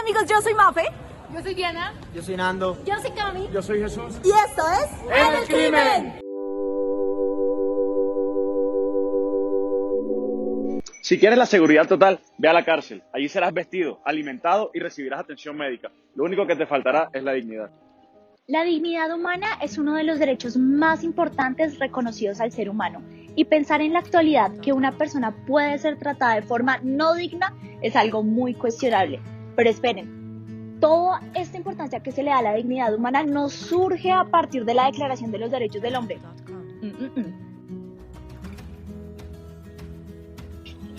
amigos, yo soy Mafe. Yo soy Diana. Yo soy Nando. Yo soy Cami. Yo soy Jesús. Y esto es ¡En el Crimen! Si quieres la seguridad total, ve a la cárcel. Allí serás vestido, alimentado y recibirás atención médica. Lo único que te faltará es la dignidad. La dignidad humana es uno de los derechos más importantes reconocidos al ser humano. Y pensar en la actualidad que una persona puede ser tratada de forma no digna es algo muy cuestionable. Pero esperen, toda esta importancia que se le da a la dignidad humana no surge a partir de la Declaración de los Derechos del Hombre.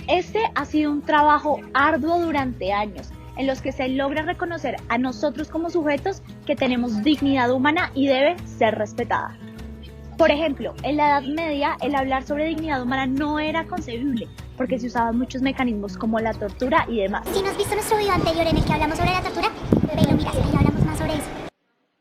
Este ha sido un trabajo arduo durante años, en los que se logra reconocer a nosotros como sujetos que tenemos dignidad humana y debe ser respetada. Por ejemplo, en la Edad Media el hablar sobre dignidad humana no era concebible, porque se usaban muchos mecanismos como la tortura y demás. Si no has visto nuestro video anterior en el que hablamos sobre la tortura, ve y lo miras, ahí hablamos más sobre eso.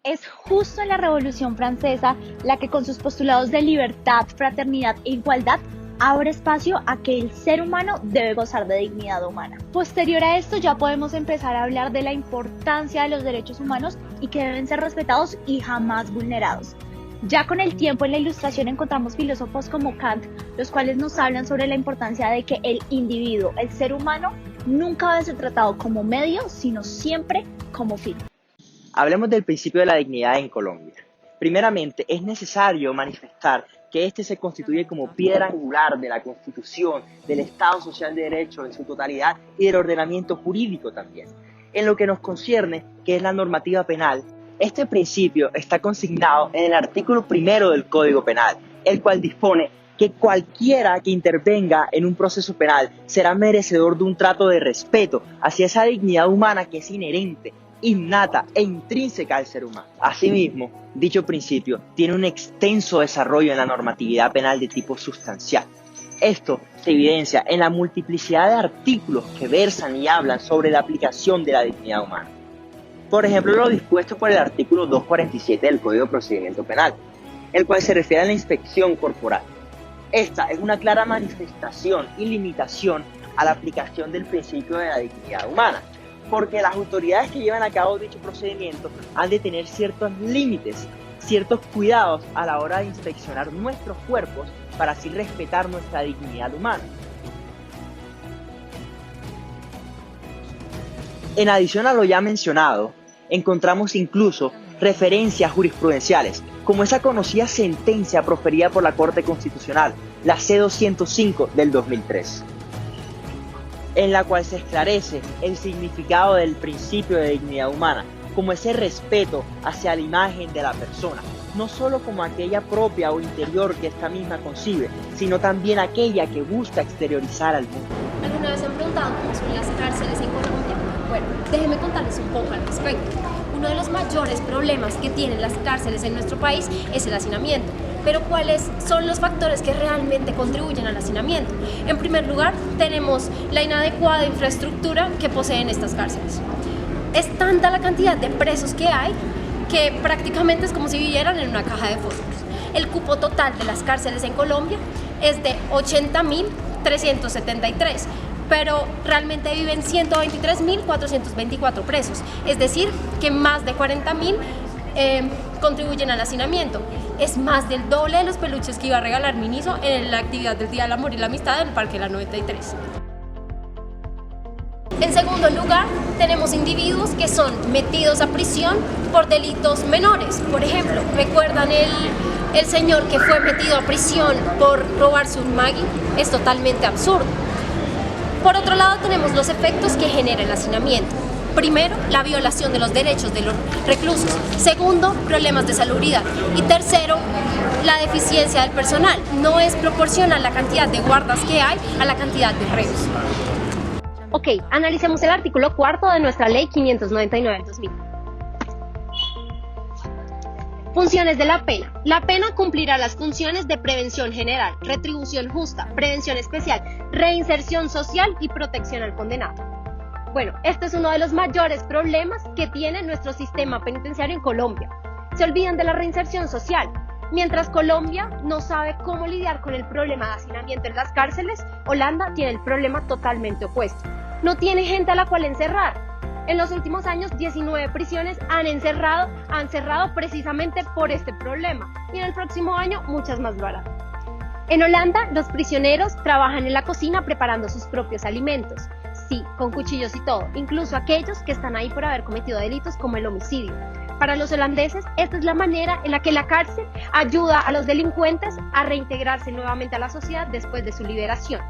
Es justo en la Revolución Francesa la que con sus postulados de libertad, fraternidad e igualdad abre espacio a que el ser humano debe gozar de dignidad humana. Posterior a esto ya podemos empezar a hablar de la importancia de los derechos humanos y que deben ser respetados y jamás vulnerados. Ya con el tiempo en la Ilustración encontramos filósofos como Kant, los cuales nos hablan sobre la importancia de que el individuo, el ser humano, nunca debe ser tratado como medio, sino siempre como fin. Hablemos del principio de la dignidad en Colombia. Primeramente, es necesario manifestar que este se constituye como piedra angular de la Constitución, del Estado Social de Derecho en su totalidad y del ordenamiento jurídico también. En lo que nos concierne, que es la normativa penal, este principio está consignado en el artículo 1 del Código Penal, el cual dispone que cualquiera que intervenga en un proceso penal será merecedor de un trato de respeto hacia esa dignidad humana que es inherente, innata e intrínseca al ser humano. Asimismo, dicho principio tiene un extenso desarrollo en la normatividad penal de tipo sustancial. Esto se evidencia en la multiplicidad de artículos que versan y hablan sobre la aplicación de la dignidad humana. Por ejemplo, lo dispuesto por el artículo 247 del Código de Procedimiento Penal, el cual se refiere a la inspección corporal. Esta es una clara manifestación y limitación a la aplicación del principio de la dignidad humana, porque las autoridades que llevan a cabo dicho procedimiento han de tener ciertos límites, ciertos cuidados a la hora de inspeccionar nuestros cuerpos para así respetar nuestra dignidad humana. En adición a lo ya mencionado, encontramos incluso referencias jurisprudenciales, como esa conocida sentencia proferida por la Corte Constitucional, la C-205 del 2003. En la cual se esclarece el significado del principio de dignidad humana, como ese respeto hacia la imagen de la persona, no solo como aquella propia o interior que esta misma concibe, sino también aquella que busca exteriorizar al mundo. ¿Alguna vez han preguntado cómo son las cárceles en Colombia? Bueno, déjenme contarles un poco al respecto. Uno de los mayores problemas que tienen las cárceles en nuestro país es el hacinamiento. Pero ¿cuáles son los factores que realmente contribuyen al hacinamiento? En primer lugar, tenemos la inadecuada infraestructura que poseen estas cárceles. Es tanta la cantidad de presos que hay que prácticamente es como si vivieran en una caja de fósforos. El cupo total de las cárceles en Colombia es de 80.373, pero realmente viven 123.424 presos, es decir, que más de 40.000 contribuyen al hacinamiento. Es más del doble de los peluches que iba a regalar Miniso en la actividad del Día del Amor y la Amistad en el Parque La 93. En segundo lugar, tenemos individuos que son metidos a prisión por delitos menores. Por ejemplo, ¿recuerdan el señor que fue metido a prisión por robarse un Maggi? Es totalmente absurdo. Por otro lado, tenemos los efectos que genera el hacinamiento. Primero, la violación de los derechos de los reclusos. Segundo, problemas de salubridad. Y tercero, la deficiencia del personal. No es proporcional la cantidad de guardas que hay a la cantidad de reos. Ok, analicemos el artículo 4 de nuestra ley 599 del 2000. Funciones de la pena. La pena cumplirá las funciones de prevención general, retribución justa, prevención especial, reinserción social y protección al condenado. Bueno, este es uno de los mayores problemas que tiene nuestro sistema penitenciario en Colombia. Se olvidan de la reinserción social. Mientras Colombia no sabe cómo lidiar con el problema de hacinamiento en las cárceles, Holanda tiene el problema totalmente opuesto. No tiene gente a la cual encerrar. En los últimos años, 19 prisiones han cerrado precisamente por este problema, y en el próximo año muchas más lo harán. En Holanda, los prisioneros trabajan en la cocina preparando sus propios alimentos. Sí, con cuchillos y todo, incluso aquellos que están ahí por haber cometido delitos como el homicidio. Para los holandeses, esta es la manera en la que la cárcel ayuda a los delincuentes a reintegrarse nuevamente a la sociedad después de su liberación.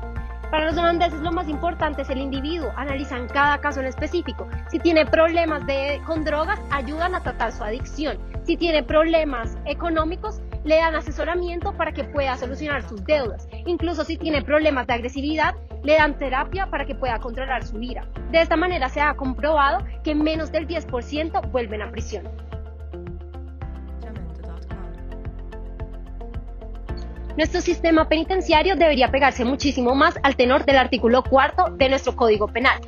Para los holandeses lo más importante es el individuo, analizan cada caso en específico. Si tiene problemas con drogas, ayudan a tratar su adicción. Si tiene problemas económicos, le dan asesoramiento para que pueda solucionar sus deudas. Incluso si tiene problemas de agresividad, le dan terapia para que pueda controlar su ira. De esta manera se ha comprobado que menos del 10% vuelven a prisión. Nuestro sistema penitenciario debería pegarse muchísimo más al tenor del artículo 4 de nuestro Código Penal,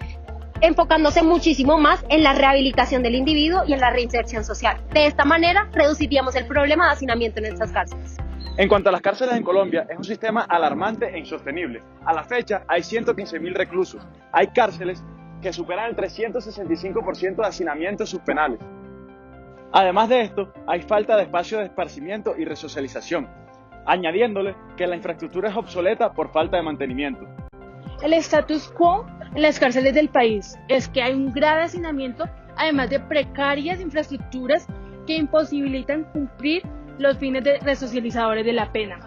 enfocándose muchísimo más en la rehabilitación del individuo y en la reinserción social. De esta manera, reduciríamos el problema de hacinamiento en nuestras cárceles. En cuanto a las cárceles en Colombia, es un sistema alarmante e insostenible. A la fecha hay 115.000 reclusos. Hay cárceles que superan el 365% de hacinamientos subpenales. Además de esto, hay falta de espacio de esparcimiento y resocialización, añadiéndole que la infraestructura es obsoleta por falta de mantenimiento. El status quo en las cárceles del país es que hay un grave hacinamiento, además de precarias infraestructuras que imposibilitan cumplir los fines resocializadores de la pena.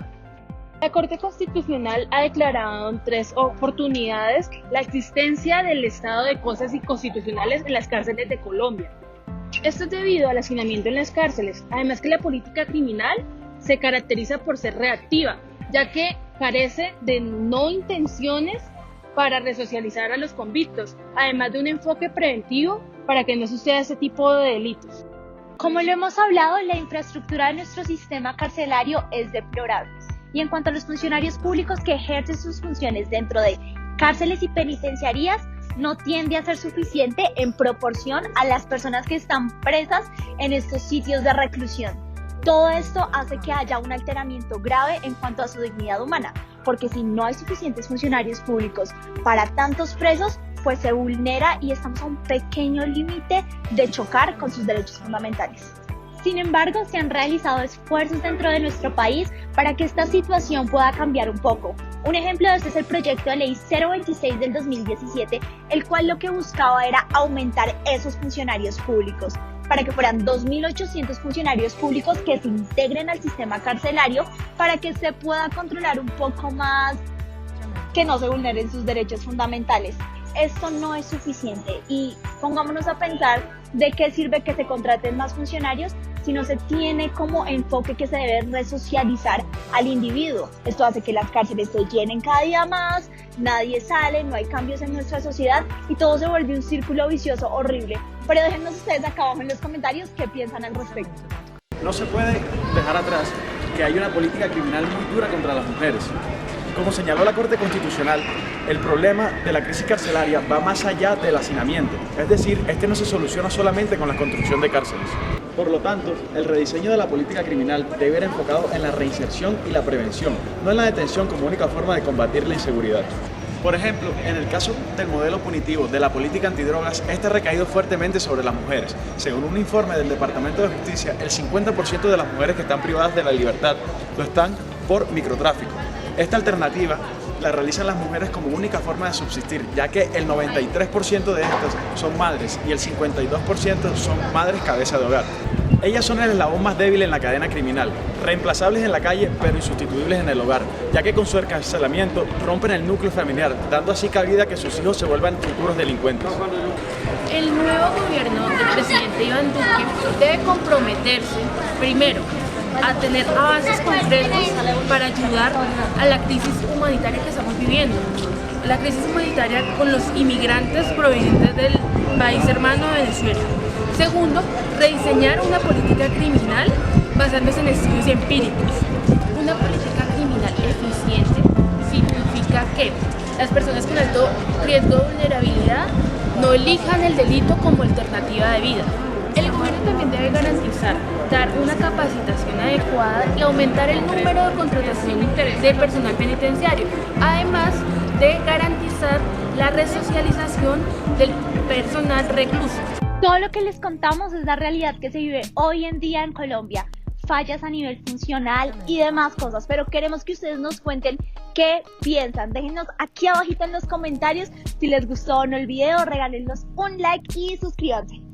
La Corte Constitucional ha declarado en 3 oportunidades la existencia del estado de cosas inconstitucionales en las cárceles de Colombia. Esto es debido al hacinamiento en las cárceles, además que la política criminal se caracteriza por ser reactiva, ya que carece de no intenciones para resocializar a los convictos, además de un enfoque preventivo para que no suceda ese tipo de delitos. Como lo hemos hablado, la infraestructura de nuestro sistema carcelario es deplorable. Y en cuanto a los funcionarios públicos que ejercen sus funciones dentro de cárceles y penitenciarías, no tiende a ser suficiente en proporción a las personas que están presas en estos sitios de reclusión. Todo esto hace que haya un alteramiento grave en cuanto a su dignidad humana, porque si no hay suficientes funcionarios públicos para tantos presos, pues se vulnera y estamos a un pequeño límite de chocar con sus derechos fundamentales. Sin embargo, se han realizado esfuerzos dentro de nuestro país para que esta situación pueda cambiar un poco. Un ejemplo de esto es el proyecto de ley 026 del 2017, el cual lo que buscaba era aumentar esos funcionarios públicos, para que fueran 2.800 funcionarios públicos que se integren al sistema carcelario para que se pueda controlar un poco más, que no se vulneren sus derechos fundamentales. Esto no es suficiente y pongámonos a pensar de qué sirve que se contraten más funcionarios si no se tiene como enfoque que se debe resocializar al individuo. Esto hace que las cárceles se llenen cada día más, nadie sale, no hay cambios en nuestra sociedad y todo se vuelve un círculo vicioso horrible. Pero déjennos ustedes acá abajo en los comentarios qué piensan al respecto. No se puede dejar atrás que hay una política criminal muy dura contra las mujeres. Como señaló la Corte Constitucional, el problema de la crisis carcelaria va más allá del hacinamiento, es decir, este no se soluciona solamente con la construcción de cárceles. Por lo tanto, el rediseño de la política criminal debe ir enfocado en la reinserción y la prevención, no en la detención como única forma de combatir la inseguridad. Por ejemplo, en el caso del modelo punitivo de la política antidrogas, este ha recaído fuertemente sobre las mujeres. Según un informe del Departamento de Justicia, el 50% de las mujeres que están privadas de la libertad lo están por microtráfico. Esta alternativa la realizan las mujeres como única forma de subsistir, ya que el 93% de estas son madres y el 52% son madres cabeza de hogar. Ellas son el eslabón más débil en la cadena criminal, reemplazables en la calle pero insustituibles en el hogar, ya que con su encarcelamiento rompen el núcleo familiar, dando así cabida a que sus hijos se vuelvan futuros delincuentes. El nuevo gobierno del presidente Iván Duque debe comprometerse, primero, a tener avances concretos para ayudar a la crisis humanitaria que estamos viviendo. La crisis humanitaria con los inmigrantes provenientes del país hermano de Venezuela. Segundo, rediseñar una política criminal basándose en estudios empíricos. Una política criminal eficiente significa que las personas con alto riesgo de vulnerabilidad no elijan el delito como alternativa de vida. El gobierno también debe garantizar dar una capacitación adecuada y aumentar el número de contratación de personal penitenciario, además de garantizar la resocialización del personal recluso. Todo lo que les contamos es la realidad que se vive hoy en día en Colombia, fallas a nivel funcional y demás cosas, pero queremos que ustedes nos cuenten qué piensan. Déjenos aquí abajito en los comentarios si les gustó o no el video, regálenos un like y suscríbanse.